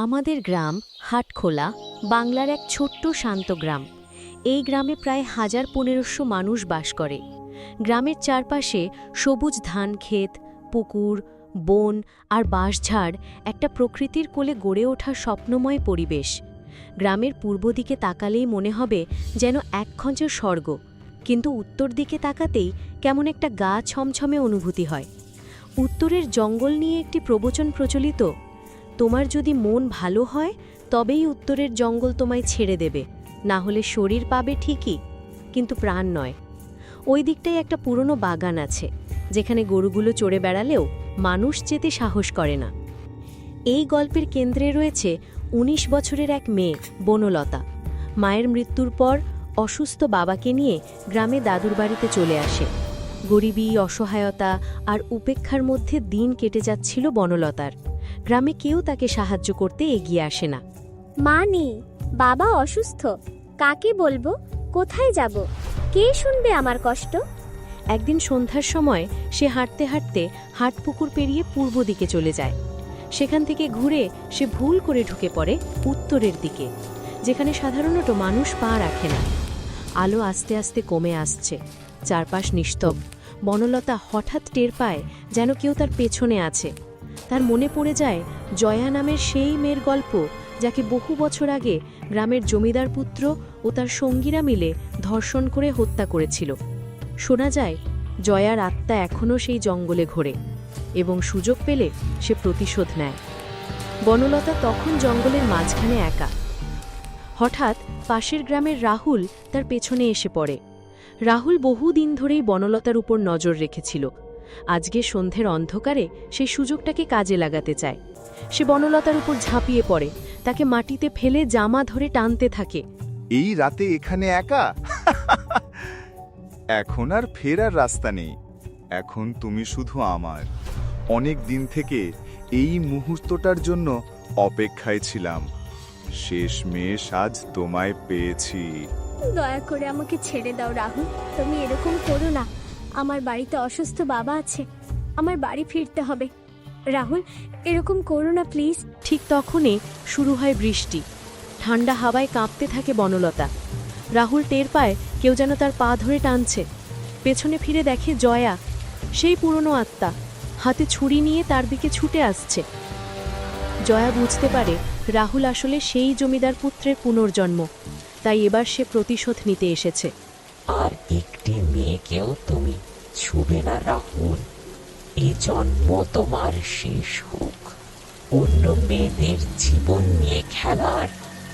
আমাদের গ্রাম হাটখোলা বাংলার এক ছোট্ট শান্ত গ্রাম। এই গ্রামে প্রায় ১৫০০ মানুষ বাস করে। গ্রামের চারপাশে সবুজ ধান ক্ষেত, পুকুর, বন আর বাঁশঝাড় একটা প্রকৃতির কোলে গড়ে ওঠা স্বপ্নময় পরিবেশ। গ্রামের পূর্ব দিকে তাকালেই মনে হবে যেন একখঞ্চের স্বর্গ, কিন্তু উত্তর দিকে তাকাতেই কেমন একটা গা ছমছমে অনুভূতি হয়। উত্তরের জঙ্গল নিয়ে একটি প্রবচন প্রচলিত, তোমার যদি মন ভালো হয় তবেই উত্তরের জঙ্গল তোমায় ছেড়ে দেবে, না হলে শরীর পাবে ঠিকই, কিন্তু প্রাণ নয়। ওই দিকটায় একটা পুরনো বাগান আছে, যেখানে গরুগুলো চড়ে বেড়ালেও মানুষ যেতে সাহস করে না। এই গল্পের কেন্দ্রে রয়েছে ১৯ বছরের এক মেয়ে বনলতা। মায়ের মৃত্যুর পর অসুস্থ বাবাকে নিয়ে গ্রামে দাদুর বাড়িতে চলে আসে। গরিবী, অসহায়তা আর উপেক্ষার মধ্যে দিন কেটে যাচ্ছিল বনলতার। গ্রামে কেউ তাকে সাহায্য করতে এগিয়ে আসে না। মা নেই, বাবা অসুস্থ, কাকে বলবো, কোথায় যাব, কে শুনবে আমার কষ্ট? একদিন সন্ধ্যার সময় সে হাঁটতে হাঁটতে হাটপুকুর পেরিয়ে পূর্ব দিকে চলে যায়। সেখান থেকে ঘুরে সে ভুল করে ঢুকে পড়ে উত্তরের দিকে, যেখানে সাধারণত মানুষ পা রাখে না। আলো আস্তে আস্তে কমে আসছে, চারপাশ নিস্তব্ধ। বনলতা হঠাৎ টের পায় যেন কেউ তার পেছনে আছে। তার মনে পড়ে যায় জয়া নামের সেই মেয়ের গল্প, যাকে বহু বছর আগে গ্রামের জমিদার পুত্র ও তার সঙ্গীরা মিলে ধর্ষণ করে হত্যা করেছিল। শোনা যায় জয়ার আত্মা এখনও সেই জঙ্গলে ঘোরে এবং সুযোগ পেলে সে প্রতিশোধ নেয়। বনলতা তখন জঙ্গলের মাঝখানে একা। হঠাৎ পাশের গ্রামের রাহুল তার পেছনে এসে পড়ে। রাহুল বহুদিন ধরেই বনলতার উপর নজর রেখেছিল। আজকে সন্ধ্যের অন্ধকারে সেই সুযোগটাকে কাজে লাগাতে চায়। সে বনলতার উপর ঝাঁপিয়ে পড়ে, তাকে মাটিতে ফেলে জামা ধরে টানতে থাকে। এই রাতে এখানে একা? এখন আর ফেরার রাস্তা নেই, এখন তুমি শুধু আমার। অনেক দিন থেকে এই মুহূর্তটার জন্য অপেক্ষায় ছিলাম, শেষমেশ আজ তোমায় পেয়েছি। দয়া করে আমাকে ছেড়ে দাও রাহুল, তুমি এরকম করো না। আমার বাড়িতে অসুস্থ বাবা আছে, আমার বাড়ি ফিরতে হবে। রাহুল, এরকম করো না প্লিজ। ঠিক তখনই শুরু হয় বৃষ্টি। ঠান্ডা হাওয়ায় কাঁপতে থাকে বনলতা। রাহুল টের পায় কেউ যেন তার পা ধরে টানছে। পেছনে ফিরে দেখে জয়া, সেই পুরনো আত্মা, হাতে ছুরি নিয়ে তার দিকে ছুটে আসছে। জয়া বুঝতে পারে রাহুল আসলে সেই জমিদার পুত্রের পুনর্জন্ম, তাই এবার সে প্রতিশোধ নিতে এসেছে। আর একটি মেয়েকেও তুমি ছুবে না রাহুল, এই জন্ম তোমার শেষ হোক। অন্য মেয়েদের জীবন নিয়ে খেলার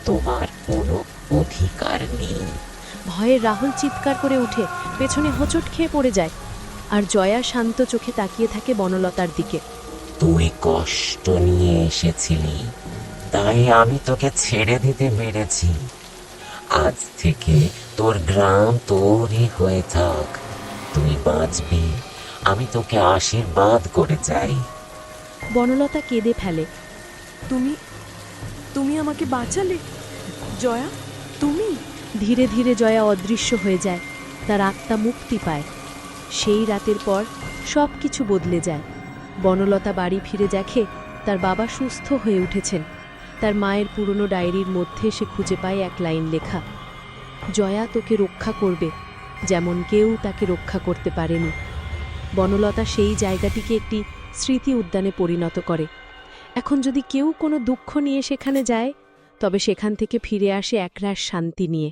তোমার কোনো অধিকার নেই। ভয়ে রাহুল চিৎকার করে উঠে পেছনে হোঁচট খেয়ে পড়ে যায়, আর জয়া শান্ত চোখে তাকিয়ে থাকে বনলতার দিকে। তুই কষ্ট নিয়ে এসেছিলি, তাই আমি তোকে ছেড়ে দিতে পেরেছি। আজ থেকে তোর গ্রাম তোরই হয়ে থাক, তুই বাঁচবি, আমি তোকে আশীর্বাদ করে যাই। বনলতা কেঁদে ফেলে। তুমি আমাকে বাঁচালে জয়া, তুমি? ধীরে ধীরে জয়া অদৃশ্য হয়ে যায়, তার আত্মা মুক্তি পায়। সেই রাতের পর সব কিছু বদলে যায়। বনলতা বাড়ি ফিরে দেখে তার বাবা সুস্থ হয়ে উঠেছেন। তার মায়ের পুরনো ডায়েরির মধ্যে সে খুঁজে পায় এক লাইন লেখা, জয়া তোকে রক্ষা করবে যেমন কেউ তাকে রক্ষা করতে পারেনি। বনলতা সেই জায়গাটিকে একটি স্মৃতি উদ্যানে পরিণত করে। এখন যদি কেউ কোনো দুঃখ নিয়ে সেখানে যায়, তবে সেখান থেকে ফিরে আসে একরাশ শান্তি নিয়ে।